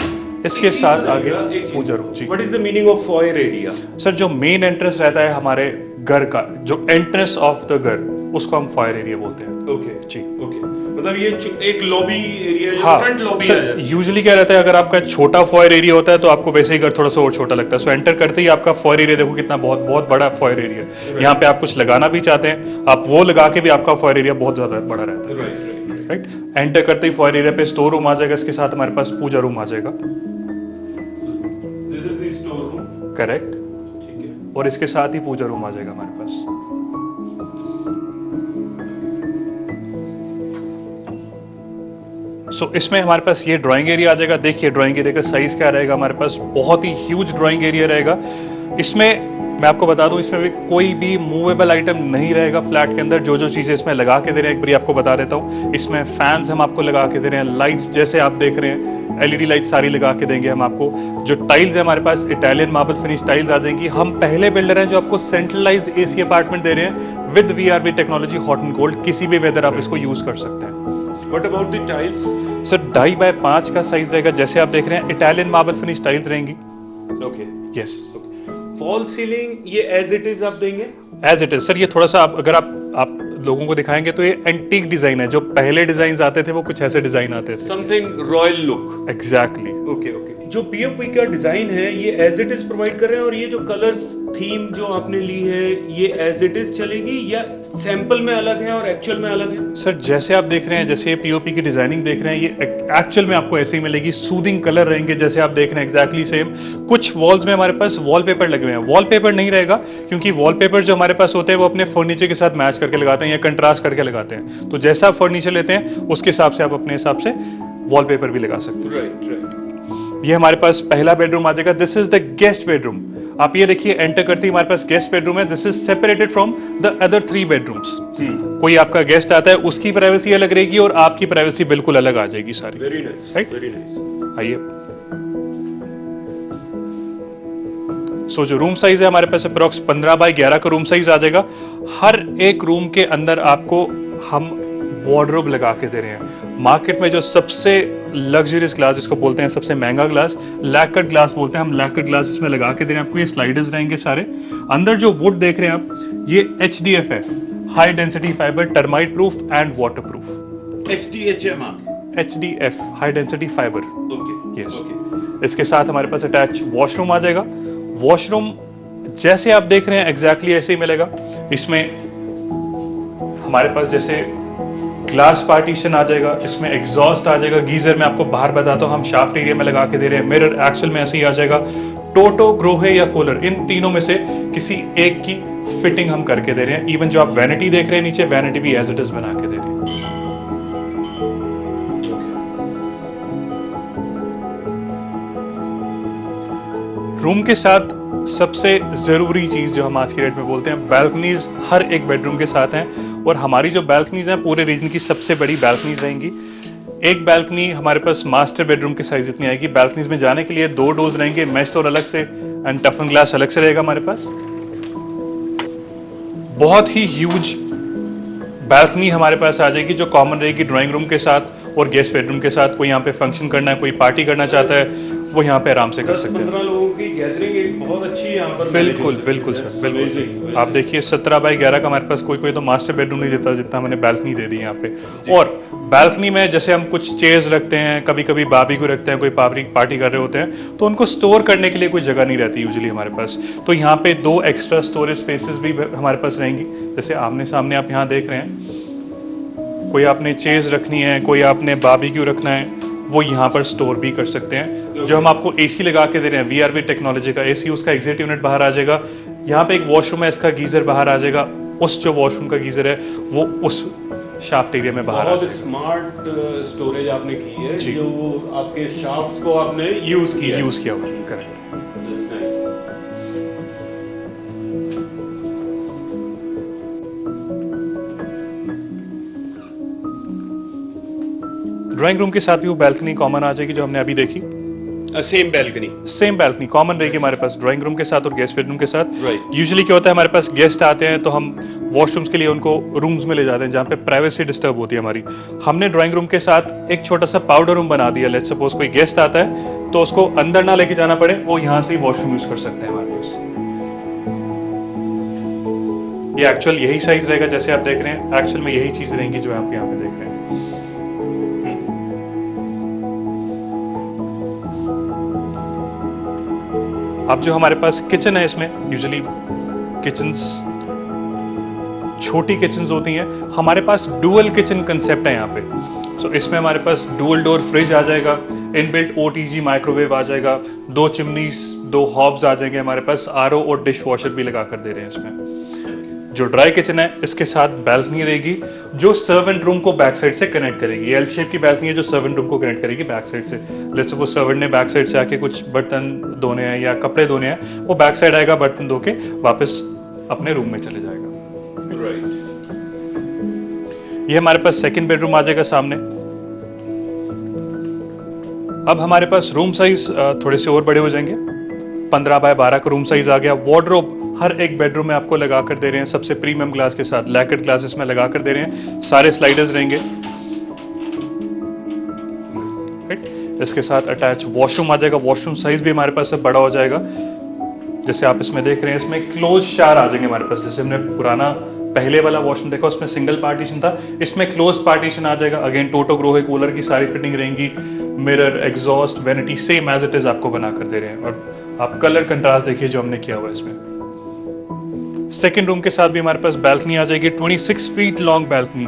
इसके साथ आगे पूजा रूम। जी, what is the meaning of foyer area? Sir जो मेन एंट्रेंस रहता है हमारे घर का, जो एंट्रेंस ऑफ द घर, उसको हम फायर एरिया बोलते हैं। ओके जी, ओके, मतलब ये एक लॉबी एरिया, हाँ फ्रंट लॉबी आ जाता सर, है। यूजुअली क्या रहता है, अगर आपका छोटा फॉयर एरिया होता है तो आपको वैसे ही घर थोड़ा सा और छोटा लगता है। सो एंटर करते ही आपका फॉयर एरिया देखो कितना बहुत बहुत बड़ा फॉयर एरिया है। यहाँ पे आप कुछ लगाना भी चाहते हैं, आप वो लगा के भी आपका फॉयर एरिया बहुत ज्यादा बड़ा रहता है। राइट, एंटर करते ही फॉयर एरिया पे स्टोर रूम आ जाएगा, इसके साथ हमारे पास पूजा रूम आ जाएगा। This is the store room, correct, ठीक है। और इसके साथ ही पूजा रूम आ जाएगा हमारे पास। सो इसमें हमारे पास ये ड्राइंग एरिया आ जाएगा। देखिए ड्राइंग एरिया का साइज क्या रहेगा हमारे पास, बहुत ही ह्यूज ड्राइंग एरिया रहेगा। इसमें मैं आपको बता दूं, इसमें भी कोई भी मूवेबल आइटम नहीं रहेगा फ्लैट के अंदर। जो जो चीज़ें इसमें लगा के दे रहे हैं एक बार आपको बता देता हूँ। इसमें फैंस हम आपको लगा के दे रहे हैं, लाइट्स जैसे आप देख रहे हैं LED लाइट सारी लगा के देंगे हम आपको। जो टाइल्स है हमारे पास इटालियन मार्बल फिनिश टाइल्स आ जाएंगी। हम पहले बिल्डर हैं जो आपको सेंट्रलाइज AC अपार्टमेंट दे रहे हैं with VRV technology, hot and cold, किसी भी वेदर आप इसको यूज कर सकते हैं। What about the tiles? Sir 2.5x5 का साइज रहेगा, जैसे आप देख रहे हैं इटालियन मार्बल फिनिश टाइल्स रहेंगी। ओके, यस, फॉल सीलिंग ये एज इट इज आप देंगे? एज इट इज सर, ये थोड़ा सा अगर आप लोगों को दिखाएंगे तो ये एंटीक डिजाइन है। जो पहले डिजाइन आते थे वो कुछ ऐसे डिजाइन आते थे, something royal look. Exactly. Okay okay. जो पीओपी का डिजाइन है ये एज इट इज प्रोवाइड कर रहे हैं, और ये जो कलर्स थीम जो आपने ली है ये एज इट इज चलेगी या सैंपल में अलग है और एक्चुअल में अलग है? सर जैसे आप देख रहे हैं, जैसे पीओपी की डिजाइनिंग देख रहे हैं, ये एक्चुअल में आपको ऐसे ही मिलेगी। सूदिंग कलर रहेंगे जैसे आप देख रहे हैं, एग्जैक्टली सेम। कुछ वॉल्स में हमारे पास वॉलपेपर लगे हुए हैं। वॉलपेपर नहीं रहेगा क्योंकि वॉलपेपर जो हमारे पास होते हैं वो अपने फर्नीचर के साथ मैच करके लगाते हैं या कंट्रास्ट करके लगाते हैं। तो जैसा आप फर्नीचर लेते हैं उसके हिसाब से आप अपने हिसाब से वॉलपेपर भी लगा सकते हैं। Right right. ये हमारे पास पहला बेडरूम आ जाएगा। This is the guest bedroom. आप ये देखिए, एंटर करते ही हमारे पास गेस्ट बेडरूम है। This is separated from the other 3 bedrooms. कोई आपका गेस्ट आता है उसकी प्राइवेसी अलग रहेगी और आपकी प्राइवेसी बिल्कुल अलग आ जाएगी सारी। Very nice, right, very nice. आइए। सो जो रूम साइज है हमारे पास अप्रॉक्स 15 बाय 11 का रूम साइज आ जाएगा। हर एक रूम के अंदर आपको हम वार्डरोब लगा के दे रहे हैं। मार्केट में जो सबसे लग्जरियस ग्लास जिसको बोलते हैं, सबसे महंगा ग्लास लैक्ड ग्लास बोलते हैं, हम लैक्ड ग्लास इसमें लगा के दे रहे हैं आपको। ये स्लाइडर्स रहेंगे सारे। अंदर जो वुड देख रहे हैं आप, ये HDF है, high density fibre, termite proof and water proof. HDF, high density fibre. Okay yes. इसके साथ हमारे पास अटैच वॉशरूम आ जाएगा। वॉशरूम जैसे आप देख रहे हैं एग्जैक्टली ऐसे ही मिलेगा। इसमें हमारे पास जैसे ग्लास पार्टीशन आ जाएगा, इसमें एग्जॉस्ट आ जाएगा। गीजर में आपको बाहर बताता हूँ, हम शाफ्ट एरिया में लगा के दे रहे हैं। मिरर एक्चुअल में ऐसे ही आ जाएगा। टोटो, ग्रोहे या कूलर, इन तीनों में से किसी एक की फिटिंग हम करके दे रहे हैं। इवन जो आप वैनिटी देख रहे हैं नीचे, वैनिटी भी एज इट इज बना के दे रहे हैं। रूम के साथ सबसे ज़रूरी चीज़ जो हम आज की डेट में बोलते हैं, बैल्कनीज हर एक बेडरूम के साथ हैं। और हमारी जो बैल्कनीज हैं पूरे रीजन की सबसे बड़ी बैल्कनीज रहेंगी। एक बैल्कनी हमारे पास मास्टर बेडरूम के साइज इतनी आएगी। बैल्कनीज में जाने के लिए 2 डोर्स रहेंगे, मेश डोर अलग से एंड टफन ग्लास अलग से रहेगा हमारे पास। बहुत ही ह्यूज बैल्कनी हमारे पास आ जाएगी जो कॉमन रहेगी ड्राइंग रूम के साथ और गेस्ट बेडरूम के साथ। कोई यहाँ पे फंक्शन करना है, कोई पार्टी करना चाहता है, वो यहाँ पे आराम से कर सकते हैं। 15 लोगों की गैदरिंग एक बहुत अच्छी यहाँ पर। बिल्कुल बिल्कुल सर, बिल्कुल। आप देखिए 17 बाय 11 का हमारे पास कोई तो मास्टर बेडरूम नहीं देता जितना मैंने बैल्कनी दे दी यहाँ पे। और बैल्कनी में जैसे हम कुछ चेयर्स रखते हैं, कभी कभी बारबेक्यू रखते हैं, कोई पार्टी कर रहे होते हैं, तो उनको स्टोर करने के लिए कोई जगह नहीं रहती यूजुअली हमारे पास। तो यहाँ पे 2 एक्स्ट्रा स्टोरेज स्पेसेस भी हमारे पास रहेंगी। जैसे आमने सामने आप यहाँ देख रहे हैं, कोई आपने चेयर्स रखनी है, कोई आपने बारबेक्यू रखना है, वो यहाँ पर स्टोर भी कर सकते हैं। जो हम आपको AC लगा के दे रहे हैं, VRV टेक्नोलॉजी का AC, उसका एग्जिट यूनिट बाहर आ जाएगा। यहाँ पे एक वॉशरूम है, इसका गीजर बाहर आ जाएगा। उस जो वॉशरूम का गीजर है वो उस शाफ्ट एरिया में बाहर आ जाएगा। बहुत स्मार्ट स्टोरेज आपने की है, जो आपके शाफ्ट्स को आपने यूज किया हुआ है। करेक्ट। ड्राइंग रूम के साथ भी वो बैल्कनी कॉमन आ जाएगी जो हमने अभी देखी। सेम बैल्कनी कॉमन रहेगी हमारे पास ड्राइंग रूम के साथ और गेस्ट बेडरूम के साथ। Right. यूजुअली क्या होता है, हमारे पास गेस्ट आते हैं तो हम वॉशरूम्स के लिए उनको रूम्स में ले जाते हैं जहाँ पे प्राइवेसी डिस्टर्ब होती है हमारी। हमने ड्राइंग रूम के साथ एक छोटा सा पाउडर रूम बना दिया। लेट्स सपोज कोई गेस्ट आता है तो उसको अंदर ना लेके जाना पड़े, वो यहाँ से ही वॉशरूम यूज कर सकते हैं हमारे पास। ये एक्चुअल यही साइज रहेगा जैसे आप देख रहे हैं। एक्चुअल में यही चीज रहेंगी जो आप यहाँ पे देख रहे हैं। अब जो हमारे पास किचन है, इसमें यूजुअली किचन्स छोटी किचन्स होती हैं, हमारे पास डुअल किचन कंसेप्ट है यहाँ पे। सो इसमें हमारे पास डुअल डोर फ्रिज आ जाएगा, इनबिल्ट OTG माइक्रोवेव आ जाएगा, 2 चिमनीज, 2 हॉब्स आ जाएंगे हमारे पास, RO और डिश वॉशर भी लगा कर दे रहे हैं इसमें। जो ड्राई किचन है इसके साथ बैल्कनी रहेगी जो सर्वेंट रूम को बैक साइड से कनेक्ट करेगी। L शेप की बैल्कनी है जो सर्वेंट रूम को कनेक्ट करेगी बैक साइड से। लेट्स सपोज सर्वेंट ने बैक साइड से आके कुछ बर्तन धोने हैं या कपड़े धोने हैं, वो बैक साइड आएगा, बर्तन धो के वापस अपने रूम में चले जाएगा। ये हमारे पास सेकंड बेडरूम आ जाएगा सामने। अब हमारे पास रूम साइज थोड़े से और बड़े हो जाएंगे। 15 बाय 12 का रूम साइज आ गया। वार्डरोब हर एक बेडरूम में आपको लगा कर दे रहे हैं सबसे प्रीमियम ग्लास के साथ, लैकेट ग्लासेस में लगा कर दे रहे हैं। सारे स्लाइडर्स रहेंगे। राइट, इसके साथ अटैच वॉशरूम आ जाएगा। वॉशरूम साइज भी हमारे पास बड़ा हो जाएगा। जैसे आप इसमें देख रहे हैं, इसमें क्लोज शार आ जाएंगे हमारे पास। जैसे हमने पुराना पहले वाला वॉशरूम देखा, उसमें सिंगल पार्टीशन था, इसमें क्लोज पार्टीशन आ जाएगा। अगेन टोटो ग्रो कूलर की सारी फिटिंग रहेंगी, mirror, exhaust, vanity same as it is आपको बना कर दे रहे हैं। और आप कलर कंट्रास्ट देखिए जो हमने किया हुआ है इसमें। सेकेंड रूम के साथ भी हमारे पास बैल्कनी आ जाएगी, 26 फीट लॉन्ग बैल्कनी,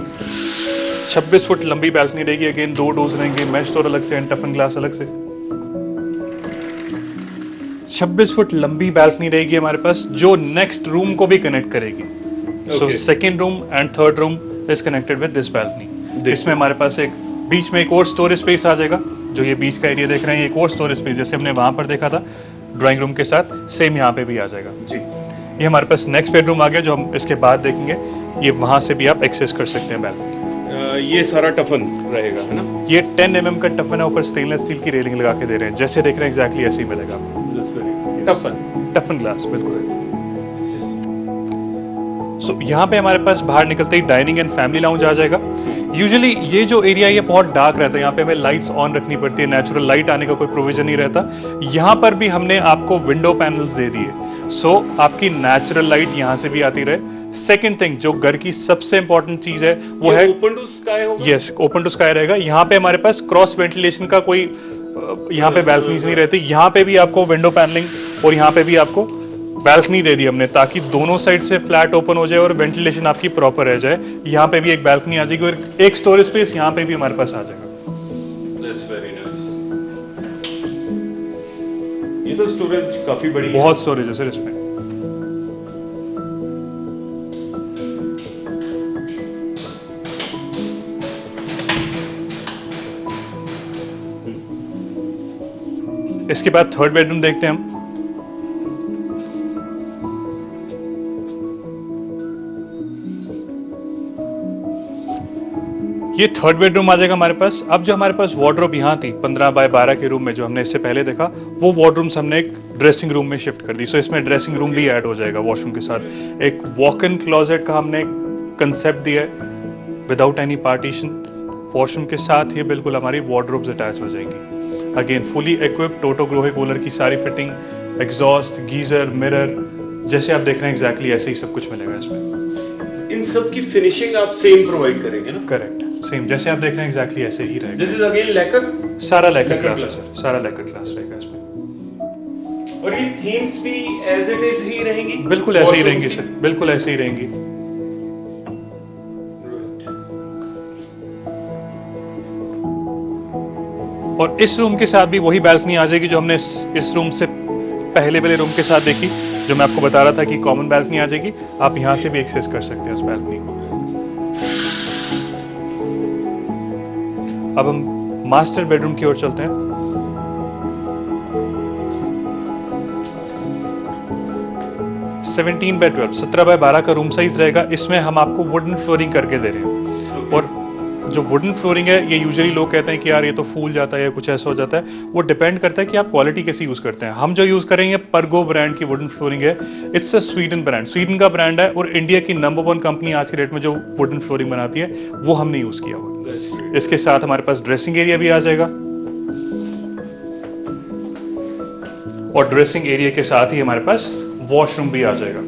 26 फुट लंबी बैल्कनी रहेगी। अगेन 2 डोर्स रहेंगे, मेश डोर अलग से एंड टफन ग्लास अलग से। 26 फुट लंबी बैल्कनी रहेगी हमारे पास, जो नेक्स्ट रूम को भी कनेक्ट करेगी। So second room and third room is connected with this balcony. इसमें हमारे पास एक बीच में एक और स्टोरेज स्पेस आ जाएगा। जो ये बीच का एरिया देख रहे हैं, एक और स्टोरेज स्पेस जैसे हमने वहां पर देखा था ड्राइंग रूम के साथ, सेम यहाँ पे भी आ जाएगा जी। ये हमारे पास नेक्स्ट बेडरूम आ गया, जो हम इसके बाद देखेंगे। ये वहां से भी आप एक्सेस कर सकते हैं बैल्कनी। ये सारा टफन रहेगा, है ना? ये 10 mm का टफन है, ऊपर स्टेनलेस स्टील की रेलिंग लगा के दे रहे हैं। जैसे देख रहे हैं एग्जैक्टली ऐसे ही मिलेगा आपको। टफन ग्लास बिल्कुल। सो यहाँ पे हमारे पास बाहर निकलते ही डाइनिंग एंड फैमिली लाउंज आ जाएगा। यूजुअली ये जो एरिया ये बहुत डार्क रहता है, यहाँ पे हमें लाइट्स ऑन रखनी पड़ती है, नेचुरल लाइट आने का कोई प्रोविजन नहीं रहता। यहाँ पर भी हमने आपको विंडो पैनल्स दे दिए, सो आपकी नेचुरल लाइट यहाँ से भी आती रहे। सेकंड थिंग, जो घर की सबसे इंपॉर्टेंट चीज है वो है ओपन टू स्काई होगा। यस, ओपन टू स्काई रहेगा। यहाँ पे हमारे पास क्रॉस वेंटिलेशन का कोई यहाँ पे बैल्कनीज नहीं रहती। यहाँ पे भी आपको विंडो पैनलिंग और यहाँ पे भी आपको बैल्कनी दे दी हमने, ताकि दोनों साइड से फ्लैट ओपन हो जाए और वेंटिलेशन आपकी प्रॉपर रह जाए। यहाँ पे भी एक बैल्कनी आ जाएगी और एक स्टोरेज स्पेस यहाँ पे भी हमारे पास आ जाएगा। That's very nice. ये तो स्टोरेज काफी बड़ी है। बहुत स्टोरेज है सर इसमें। इसके बाद थर्ड बेडरूम देखते हैं हम। ये थर्ड बेडरूम आ जाएगा हमारे पास। अब जो हमारे पास वार्डरोब यहाँ थी 15 बाय 12 के रूम में, जो हमने इससे पहले देखा, वो वार्डरूम्स हमने एक ड्रेसिंग रूम में शिफ्ट कर दी। सो इसमें ड्रेसिंग रूम भी ऐड हो जाएगा वॉशरूम के साथ। एक वॉक इन क्लोजेट का हमने कंसेप्ट दिया है विदाउट एनी पार्टीशन। वॉशरूम के साथ ही बिल्कुल हमारी वार्डरोब्स अटैच हो जाएंगी। अगेन फुली इक्विप्ड टोटो ग्रो कूलर की सारी फिटिंग, एग्जॉस्ट, गीजर, मिरर, जैसे आप देख रहे हैं एग्जैक्टली ऐसे ही सब कुछ मिलेगा इसमें। इन सब की फिनिशिंग आप सेम प्रोवाइड करेंगे ना? करेक्ट, सेम जैसे आप देख रहे हैं एग्जैक्टली ऐसे ही रहेगा। दिस इज अगेन लैकर, सारा लैकर ग्लास है सर, सारा लैकर ग्लास रहेगा इसमें। और ये थीम्स भी एज इट इज ही रहेंगी? बिल्कुल ऐसे ही रहेंगी सर, बिल्कुल ऐसे ही रहेंगी। और इस रूम के साथ भी वही बैल्कनी आ जाएगी जो हमने इस रूम से पहले वाले रूम के साथ देखी, जो मैं आपको बता रहा था कि कॉमन बैल्कनी आ जाएगी। आप यहां से भी एक्सेस कर सकते हैं उस बैल्कनी को। अब हम मास्टर बेडरूम की ओर चलते हैं। सेवनटीन बाय 12, 17 बाय 12 का रूम साइज रहेगा। इसमें हम आपको वुडन फ्लोरिंग करके दे रहे हैं। और जो वुडन फ्लोरिंग है, ये यूजुअली लोग कहते हैं कि यार ये तो फूल जाता है या कुछ ऐसा हो जाता है। वो डिपेंड करता है कि आप क्वालिटी कैसी यूज करते हैं। हम जो यूज करेंगे परगो ब्रांड की वुडन फ्लोरिंग है। It's a Sweden brand, Sweden का ब्रांड है, और इंडिया की नंबर 1 कंपनी आज के डेट में जो वुडन फ्लोरिंग बनाती है, वो हमने यूज किया हुआ। इसके साथ हमारे पास ड्रेसिंग एरिया भी आ जाएगा, और ड्रेसिंग एरिया के साथ ही हमारे पास वॉशरूम भी आ जाएगा।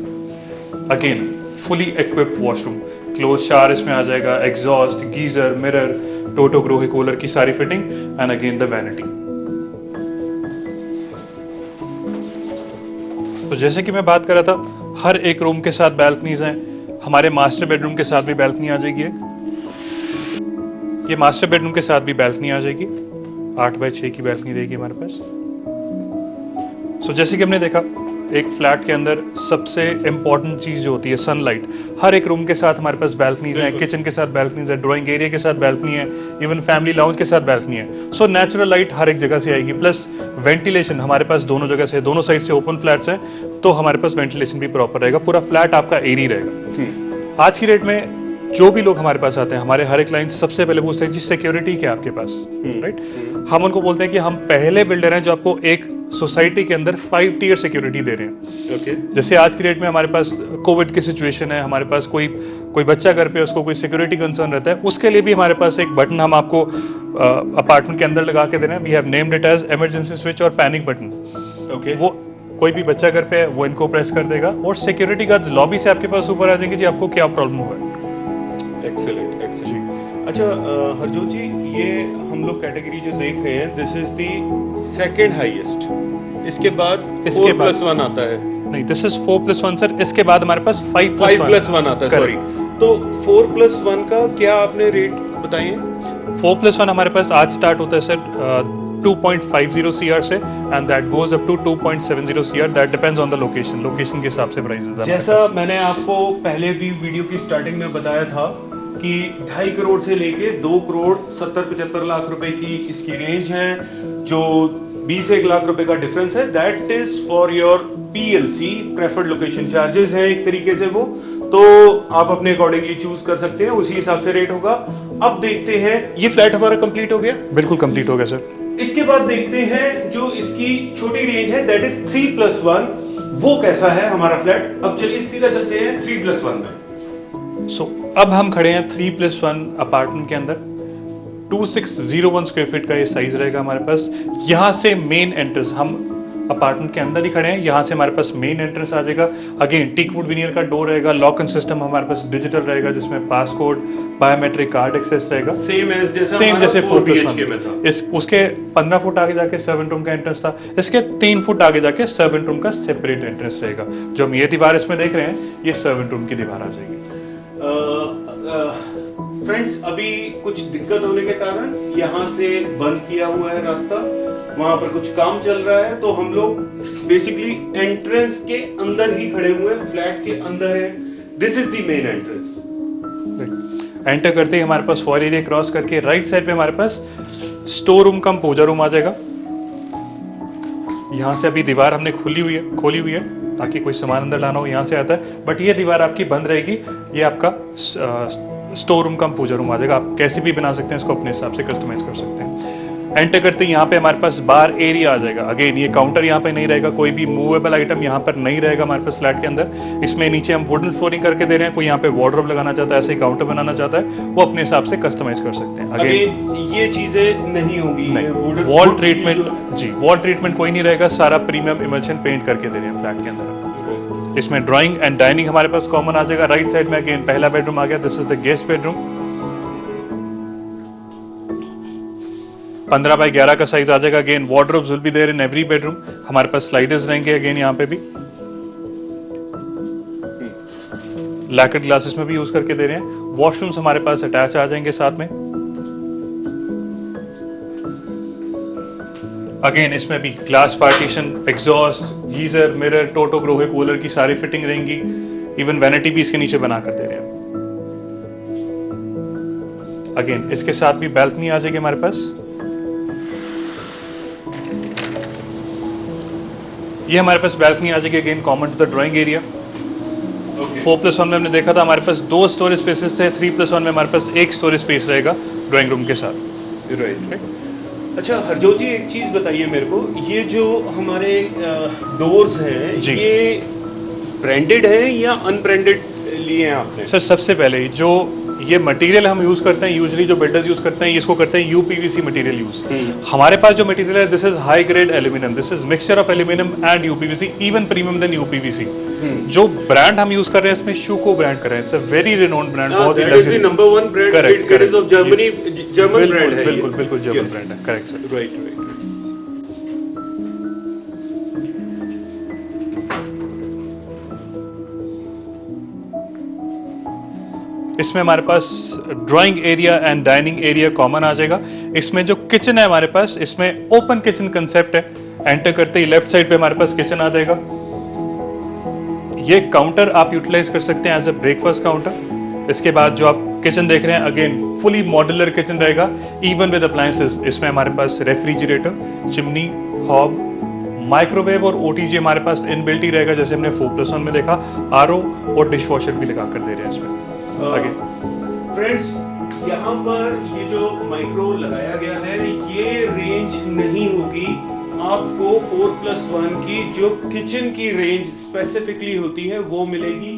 Again fully equipped washroom, close shower इसमें आ जाएगा, एग्जॉस्ट, गीजर, मिरर, टोटो ग्रो कूलर की सारी fitting, and again the vanity. तो जैसे कि मैं बात कर रहा था, हर एक रूम के साथ बैल्कनीज हैं। हमारे मास्टर बेडरूम के साथ भी बैल्कनी आ जाएगी। ये मास्टर बेडरूम के साथ भी बैल्कनी आ जाएगी, 8 बाय 6 की बैल्कनी रहेगी हमारे पास। सो जैसे कि हमने देखा, एक फ्लैट के अंदर सबसे इंपॉर्टेंट चीज जो होती है सनलाइट। हर एक रूम के साथ हमारे पास बैल्कनीज हैं, किचन के साथ बैल्कनीज है, ड्राइंग एरिया के साथ बैल्कनी है, इवन फैमिली लाउंज के साथ बैल्कनी है। सो नेचुरल लाइट हर एक जगह से आएगी, प्लस वेंटिलेशन हमारे पास दोनों जगह से, दोनों साइड से ओपन फ्लैट्स हैं, तो हमारे पास वेंटिलेशन भी प्रॉपर रहेगा। पूरा फ्लैट आपका एयरी रहेगा। आज की डेट में जो भी लोग हमारे पास आते हैं, हमारे हर एक क्लाइंट सबसे पहले पूछते हैं जी सिक्योरिटी क्या है आपके पास, राइट? हम उनको बोलते हैं कि हम पहले बिल्डर हैं जो आपको एक सोसाइटी के अंदर 5 टियर सिक्योरिटी दे रहे हैं। Okay. जैसे आज की डेट में हमारे पास कोविड की सिचुएशन है, हमारे पास कोई बच्चा घर पे, उसको कोई सिक्योरिटी कंसर्न रहता है, उसके लिए भी हमारे पास एक बटन हम आपको अपार्टमेंट के अंदर लगा के दे रहे हैं। We have named it as emergency switch और पैनिक बटन। Okay. वो कोई भी बच्चा घर पे है वो इनको प्रेस कर देगा और सिक्योरिटी गार्ड्स लॉबी से आपके पास ऊपर आ जाएंगे जी आपको क्या प्रॉब्लम हुआ है। Excellent excellent. अच्छा हरजोत जी, ये हम लोग कैटेगरी जो देख रहे हैं this is the second highest, इसके बाद 4+1 आता है। नहीं, दिस इज 4+1 सर, इसके बाद हमारे पास 5+1 आता है, सॉरी। तो 4+1 का क्या आपने रेट बताइए? 4+1 हमारे पास आज स्टार्ट होता है सर 2.50 CR से and that goes up to 2.70 CR, that depends on the location, location के हिसाब से प्राइसेस है। जैसा मैंने आपको पहले भी वीडियो की स्टार्टिंग में बताया था कि 2.5 करोड़ से लेके 2 करोड़ 70-75 लाख रुपए की इसकी रेंज है, जो 20-1 लाख रुपए का डिफरेंस है, that is for your PLC, preferred location charges है एक तरीके से वो, तो आप अपने अकॉर्डिंगली चूज कर सकते हैं, उसी हिसाब से रेट होगा। अब देखते हैं, ये फ्लैट हमारा कंप्लीट हो गया? बिल्कुल कंप्लीट हो गया सर। इसके बाद देखते हैं जो इसकी छोटी रेंज है दैट इज 3+1, वो कैसा है हमारा फ्लैट। अब चलिए सीधा चलते हैं 3+1 में। सो अब हम खड़े हैं 3+1 अपार्टमेंट के अंदर, 2601 स्क्वायर फीट का ये साइज रहेगा हमारे पास। यहाँ से मेन एंट्रेंस, हम अपार्टमेंट के अंदर ही खड़े हैं, यहाँ से हमारे पास मेन एंट्रेंस आ जाएगा। अगेन टीक वुड विनियर का डोर रहेगा, लॉक इन सिस्टम हमारे पास डिजिटल रहेगा जिसमें पासकोड, बायोमेट्रिक कार्ड एक्सेस रहेगा, सेम जैसे 4+1 में था। इस उसके 15 फुट आगे जाके सर्वेंट रूम का एंट्रेंस था, इसके 3 फुट आगे जाके सर्वेंट रूम का सेपरेट एंट्रेंस रहेगा। जो हम ये दीवार इसमें देख रहे हैं ये सर्वेंट रूम की दीवार आ जाएगी। फ्रेंड्स, अभी कुछ दिक्कत होने के कारण यहाँ से बंद किया हुआ है रास्ता, वहां पर कुछ काम चल रहा है, तो हम लोग बेसिकली एंट्रेंस के अंदर ही खड़े हुए हैं, फ्लैट के अंदर है। This is the main entrance. Enter करते ही हमारे पास फॉर एरिया क्रॉस करके राइट साइड पे हमारे पास स्टोर रूम कम पूजा रूम आ जाएगा। यहाँ से अभी दीवार हमने खोली हुई है ताकि कोई सामान अंदर लाना हो यहाँ से आता है, बट ये दीवार आपकी बंद रहेगी। ये आपका स्टोर रूम कम पूजा रूम आ जाएगा। आप कैसे भी बना सकते हैं इसको, अपने हिसाब से कस्टमाइज कर सकते हैं। एंटर करते ही यहाँ पे हमारे पास बार एरिया आ जाएगा। अगेन ये काउंटर यहाँ पे नहीं रहेगा, कोई भी मूवेबल आइटम यहाँ पर नहीं रहेगा हमारे पास फ्लैट के अंदर। इसमें नीचे हम वुडन फ्लोरिंग करके दे रहे हैं, कोई यहाँ पे वार्डरोब लगाना चाहता है, ऐसे ही काउंटर बनाना चाहता है, वो अपने हिसाब से कस्टमाइज कर सकते हैं। अगेन ये चीजें नहीं होगी, वॉल ट्रीटमेंट, जी वॉल ट्रीटमेंट कोई नहीं रहेगा, सारा प्रीमियम इमल्शन पेंट करके दे रहे हैं फ्लैट के अंदर। इसमें ड्राइंग एंड डाइनिंग हमारे पास कॉमन आ जाएगा। राइट साइड में अगेन पहला बेडरूम आ गया, this is the guest bedroom. 15 by 11 का साइज आ जाएगा। Again wardrobes will be there in every bedroom. हमारे पास स्लाइडर्स रहेंगे अगेन यहाँ पे भी, लैकेट ग्लासेस में भी यूज करके दे रहे हैं। वॉशरूम्स हमारे पास अटैच आ जाएंगे साथ में। अगेन इसमें भी glass partition, exhaust, geyser, mirror, Toto Grohe Kohler की सारी फिटिंग रहेंगी। इवन वैनिटी भी इसके नीचे बना कर दे रहे हैं। अगेन इसके साथ भी बैल्कनी आ जाएगी हमारे पास। ये हमारे पास बैल्कनी आ जाएगी again common to the drawing area. 4+1 में हमने देखा था हमारे पास 2 स्टोरेज स्पेसेस थे, 3+1 में हमारे पास 1 स्टोरेज स्पेस रहेगा ड्राइंग रूम के साथ। राइट। अच्छा हरजोत जी, एक चीज बताइए मेरे को, ये जो हमारे डोर्स हैं ये ब्रांडेड है या अनब्रांडेड लिए हैं आपने? सर सबसे पहले जो ये मटेरियल हम यूज करते हैं, यूजुअली जो बिल्डर्स यूज करते हैं इसको करते हैं यूपीवीसी मटेरियल यूज। हमारे पास जो मटेरियल है this is high grade aluminium, this is mixture of aluminium and UPVC, even premium than UPVC. जो ब्रांड हम यूज कर रहे हैं इसमें शूको ब्रांड कर रहे हैं, it's a very renowned brand, बहुत ही luxury, number 1 brand, correct, it is of Germany, German brand है, बिल्कुल जर्मन ब्रांड है, करेक्ट सर। राइट। इसमें हमारे पास drawing area and dining area common आ जाएगा। इसमें जो किचन है हमारे पास, इसमें ओपन किचन कंसेप्ट है। एंटर करते ही लेफ्ट साइड पे हमारे पास किचन आ जाएगा। ये काउंटर आप यूटिलाइज कर सकते हैं एज अ ब्रेकफास्ट काउंटर। इसके बाद जो आप किचन देख रहे हैं अगेन फुली मॉड्यूलर किचन रहेगा, इवन विद अप्लायंसेस। इसमें हमारे पास रेफ्रिजरेटर, चिमनी, हॉब, माइक्रोवेव और ओटीजी हमारे पास इनबिल्ट ही रहेगा, जैसे हमने 4+1 में देखा। आरओ और डिश वॉशर भी लगा कर दे रहे हैं इसमें। फ्रेंड्स, यहाँ पर ये जो माइक्रो लगाया गया है ये रेंज नहीं होगी आपको 4+1 की जो किचन की रेंज स्पेसिफिकली होती है वो मिलेगी।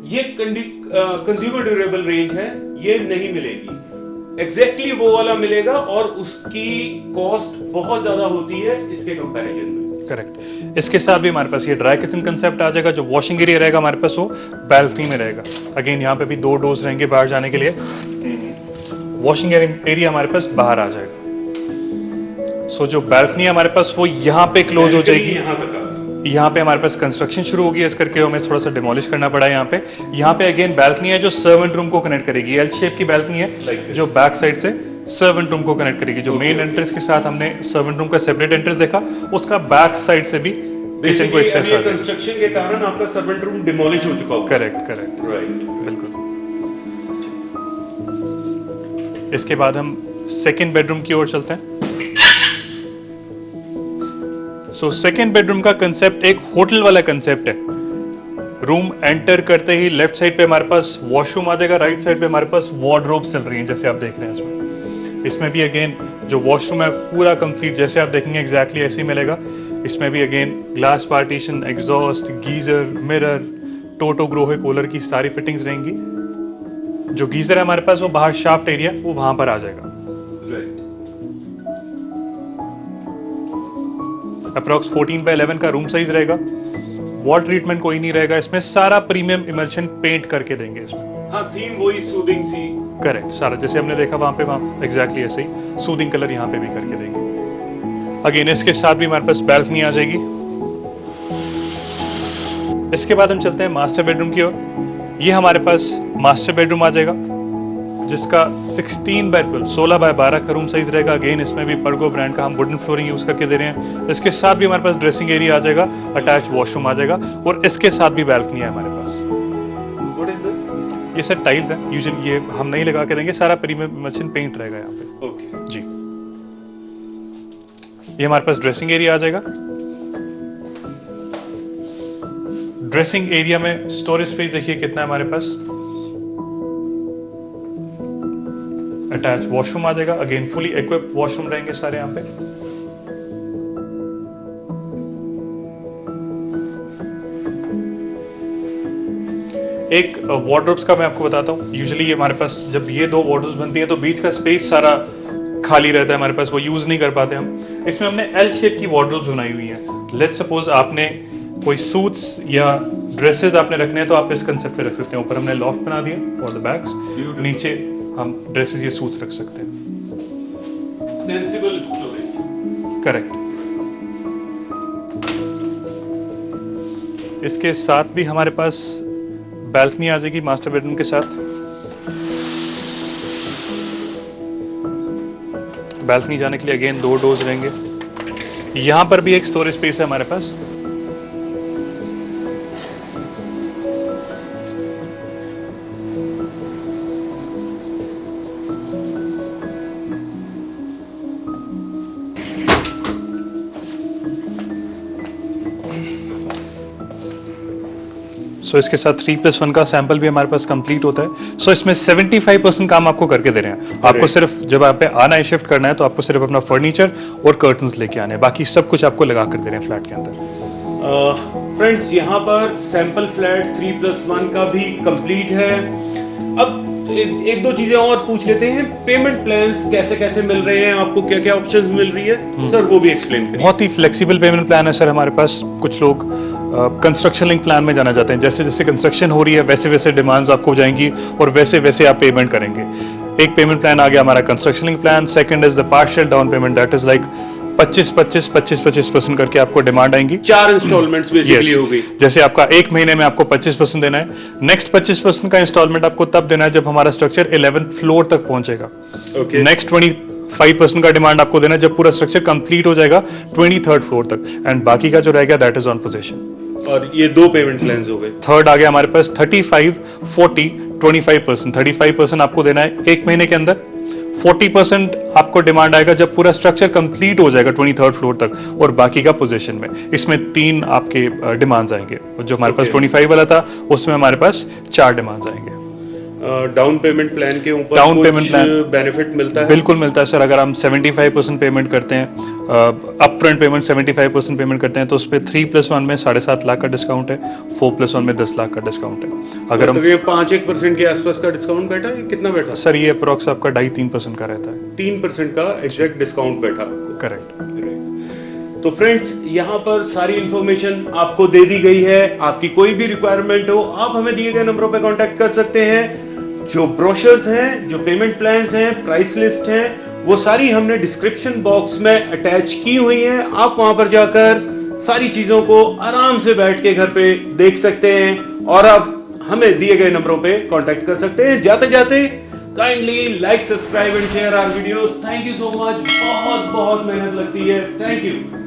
ये कंज्यूमर ड्यूरेबल रेंज है, ये नहीं मिलेगी। एग्जैक्टली वो वाला मिलेगा और उसकी कॉस्ट बहुत ज्यादा होती है इसके कंपैरिजन में। करेक्ट। इसके साथ भी हमारे पास ये ड्राई किचन कंसेप्ट आ जाएगा। जो वॉशिंग एरिया रहेगा हमारे पास वो बैल्कनी में रहेगा। अगेन यहाँ पे भी 2 डोर्स रहेंगे बाहर जाने के लिए। वॉशिंग एरिया हमारे पास बाहर आ जाएगा। सो जो बैल्कनी है हमारे पास वो यहाँ पे क्लोज हो जाएगी। यहाँ पे हमारे पास कंस्ट्रक्शन शुरू होगी, इस करके हमें थोड़ा सा डिमोलिश करना पड़ा है यहाँ पे। यहाँ पे अगेन बैल्कनी है जो सर्वेंट रूम को कनेक्ट करेगी। एल शेप की बैल्कनी है जो बैक साइड से सर्वेंट रूम को कनेक्ट करेगी। जो मेन एंट्रेंस के साथ हमने सर्वेंट रूम का सेपरेट एंट्रेंस देखा, उसका बैक साइड से भी किचन को एक्सेस आ जाएगा। कंस्ट्रक्शन के कारण आपका सर्वेंट रूम डिमोलिश हो चुका होगा। करेक्ट राइट, बिल्कुल। इसके बाद हम सेकंड बेडरूम की ओर चलते हैं। सो सेकंड बेडरूम का कंसेप्ट एक होटल वाला कंसेप्ट है। रूम एंटर करते ही लेफ्ट साइड पे हमारे पास वॉशरूम आ जाएगा, राइट साइड पे हमारे पास वार्डरोब चल रही है जैसे आप देख रहे हैं इसमें भी अगेन जो वॉशरूम है पूरा कंप्लीट जैसे आप देखेंगे एग्जैक्टली ऐसे ही मिलेगा। इसमें भी again glass partition, exhaust, geyser, mirror, Toto Grohe Kohler की सारी फिटिंग्स रहेंगी। जो गीजर है हमारे पास वो बाहर शाफ्ट एरिया वो वहां पर आ जाएगा। अप्रॉक्स 14x11 का रूम साइज रहेगा। वॉल ट्रीटमेंट कोई नहीं रहेगा इसमें, सारा प्रीमियम इमल्शन पेंट करके देंगे इसमें। हाँ, थीम वही सूदिंग सी। करेक्ट, सारा जैसे हमने देखा वहां एग्जैक्टली ऐसे ही सूदिंग कलर यहाँ पे भी करके देंगे। अगेन इसके साथ भी हमारे पास बैल्कनी आ जाएगी। इसके बाद हम चलते हैं मास्टर बेडरूम की ओर। ये हमारे पास मास्टर बेडरूम आ जाएगा जिसका 16x12 का रूम साइज रहेगा। अगेन इसमें भी पर्गो ब्रांड का हम वुडन फ्लोरिंग यूज करके दे रहे हैं। इसके साथ भी हमारे पास ड्रेसिंग एरिया आ जाएगा, अटैच वॉशरूम आ जाएगा और इसके साथ भी बैल्कनी है हमारे पास। What is this? ये सर टाइल्स हैं, यूजुअली ये हम नहीं लगा के देंगे, सारा प्रीमियम इमल्शन पेंट रहेगा यहाँ पे। Okay. जी, ये हमारे पास ड्रेसिंग एरिया आ जाएगा। ड्रेसिंग एरिया में स्टोरेज स्पेस देखिए कितना है हमारे पास। अटैच वॉशरूम आ जाएगा, अगेन फुली इक्विप्ड वॉशरूम रहेंगे सारे यहाँ पे। एक वार्डरोब्स का मैं आपको बताता हूँ। यूजुअली ये हमारे पास जब ये 2 वार्डरोब्स बनती हैं तो बीच का स्पेस सारा खाली रहता है हमारे पास, वो यूज नहीं कर पाते हम। इसमें हमने एल शेप की वार्डरोब्स बनाई हुई हैं। लेट्स सपोज आपने कोई सूट्स या ड्रेसेस आपने रखने हैं तो आप इस कंसेप्ट पे रख सकते हैं। ऊपर हमने लॉफ्ट बना दिया फॉर द बैग्स, नीचे हम ड्रेसेस या सूट्स रख सकते हैं। Sensible storage. करेक्ट। इसके साथ भी हमारे पास बैल्कनी आ जाएगी मास्टर बेडरूम के साथ। बैल्कनी जाने के लिए अगेन 2 डोर्स रहेंगे। यहां पर भी एक स्टोरेज स्पेस है हमारे पास। सो इसके साथ 3+1 का सैंपल भी हमारे पास कंप्लीट होता है। सो इसमें 75% काम आपको करके दे रहे हैं। आपको सिर्फ जब आप पे आना है, शिफ्ट करना है, तो आपको सिर्फ अपना फर्नीचर और कर्टन्स लेके आने हैं, बाकी सब कुछ आपको लगा कर दे रहे हैं फ्लैट के अंदर। फ्रेंड्स, यहाँ पर सैंपल फ्लैट 3+1 का भी कंप्लीट है। अब एक दो चीजें और पूछ लेते हैं। पेमेंट प्लान्स कैसे कैसे मिल रहे हैं आपको, क्या क्या ऑप्शंस मिल रही है सर, वो भी एक्सप्लेन करिए। बहुत ही फ्लेक्सिबल पेमेंट प्लान है सर हमारे पास। कुछ लोग कंस्ट्रक्शन लिंक प्लान में जाना चाहते हैं। जैसे जैसे कंस्ट्रक्शन हो रही है वैसे वैसे डिमांड्स आपको हो जाएंगी और वैसे वैसे आप पेमेंट करेंगे। एक पेमेंट प्लान आ गया हमारा construction link plan. Second is the partial down payment, that is like 25% करके आपको डिमांड आएंगी। 4 इंस्टॉलमेंट्स बेसिकली हो गई। जैसे आपका 1 महीने में आपको 25% देना है। नेक्स्ट 25% का इंस्टॉलमेंट आपको तब देना है जब हमारा स्ट्रक्चर 11th फ्लोर तक पहुंचेगा। नेक्स्ट 25% का डिमांड आपको देना है जब पूरा स्ट्रक्चर कंप्लीट हो जाएगा 23rd फ्लोर तक। एंड बाकी का जो रह गया दैट इज ऑन पोजीशन। और ये 2 पेमेंट प्लान्स हो गए। थर्ड आ गया हमारे पास 35, 40, 25%। 35% आपको देना है 1 महीने के अंदर। 40% आपको डिमांड आएगा जब पूरा स्ट्रक्चर कंप्लीट हो जाएगा 23rd फ्लोर तक, और बाकी का पोजीशन में। इसमें 3 आपके डिमांड्स आएंगे। जो हमारे पास 25 वाला था उसमें हमारे पास 4 डिमांड्स आएंगे। डाउन पेमेंट प्लान के ऊपर डाउन पेमेंट प्लान बेनिफिट मिलता है? बिल्कुल मिलता है सर। अगर हम 75% पेमेंट करते हैं, अप फ्रंट पेमेंट 75% पेमेंट करते हैं, तो उस पर 3+1 में 7.5 लाख का डिस्काउंट है, 4+1 में 10 लाख का डिस्काउंट है। अगर हम 5-1% के आसपास का डिस्काउंट बैठा है, कितना बैठा सर? ये अप्रोक्स आपका 2.5-3% का रहता है। 3% का एग्जैक्ट डिस्काउंट बैठा आपको। करेक्ट। तो फ्रेंड्स, यहाँ पर सारी इंफॉर्मेशन आपको दे दी गई है। आपकी कोई भी रिक्वायरमेंट हो, आप हमें दिए गए नंबरों पे कांटेक्ट कर सकते हैं। जो ब्रोशर्स हैं, जो पेमेंट प्लान्स हैं, प्राइस लिस्ट हैं, वो सारी हमने डिस्क्रिप्शन बॉक्स में अटैच की हुई हैं। आप वहां पर जाकर सारी चीजों को आराम से बैठ के घर पे देख सकते हैं और आप हमें दिए गए नंबरों पे कांटेक्ट कर सकते हैं। जाते जाते kindly like, subscribe and share our videos. Thank you so much. बहुत बहुत मेहनत लगती है। Thank you.